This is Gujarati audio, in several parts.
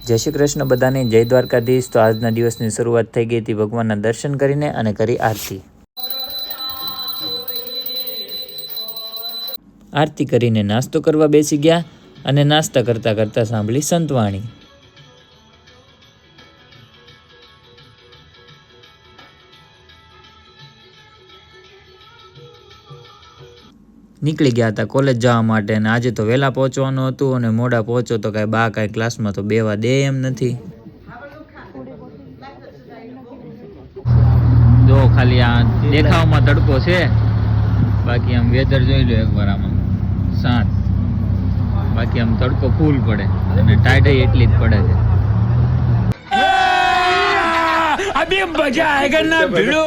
જય શ્રી કૃષ્ણ બધાને, જય દ્વારકાધીશ। તો આજના દિવસની શરૂઆત થઈ ગઈ હતી ભગવાનના દર્શન કરીને અને કરી આરતી। આરતી કરીને નાસ્તો કરવા બેસી ગયા અને નાસ્તા કરતાં કરતાં સાંભળી સંતવાણી। નીકળી ગયા હતા કોલેજ જવા માટે અને આજે તો વહેલા પહોંચવાનું હતું અને મોડા પહોંચો તો કાંઈ બા કાંઈ ક્લાસમાં તો બેવા દે એમ નથી। જો ખાલી આ દેખાવમાં તડકો છે, બાકી આમ વેધર જોઈ લો એકવાર આમાં શાંત, બાકી આમ તડકો ફૂલ પડે અને ટાઈડ એટલી જ પડે છે। અભી મજા આયેગા ના ભીડો।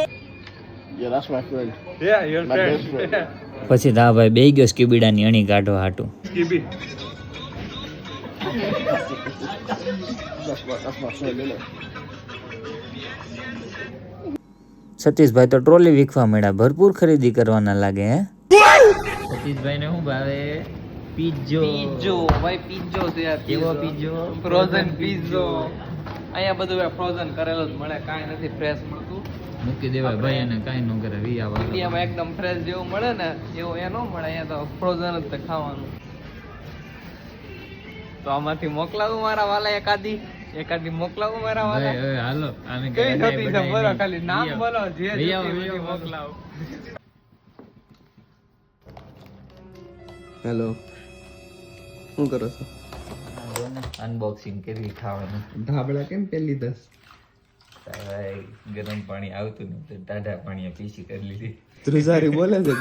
Yeah, that's my friend. Yeah, your My friend. best friend. પછી દા ભાઈ બેહી ગયો સ્કીબીડાની અણી કાઢવા હાટું। Skibby. That's my friend, isn't it? Satishbhai તો ટ્રોલી વીખવા મળ્યા, ભરપૂર ખરીદી કરવાના લાગે હે। સતીશભાઈ ને શું ભાવે? પીઝો। પીઝો ભાઈ, પીઝો છે યાર। કેવો પીઝો? Frozen piezo. અહીંયા બધું ફ્રોઝન કરેલો જ મળે, કાંઈ નથી ફ્રેશ મળતું। મૂકી દેવાય ભાઈ, અને કાંઈ ન કરે વિયા ઇન્ડિયામાં એકદમ ફ્રેશ જેવું મળે ને એવું એ ન મળે, અહીંયા તો ફ્રોઝન જ તે ખાવાનું। તો આમાંથી મોકલાવું મારા વાલા એકાદી મોકલાવું મારા વાલા? હાલો આને કઈ નથી છે બોલો, ખાલી નામ બોલો, જે મોકલાવું। હેલો, શું કરો છો? અનબોક્સિંગ કરી ખાવાનું। ઢાબળા કેમ પેલી 10? ભાઈ ગરમ પાણી આવતું નતું, ટાઢા પાણીએ પીસી કરી લીધી। ધ્રુજારી બોલે છે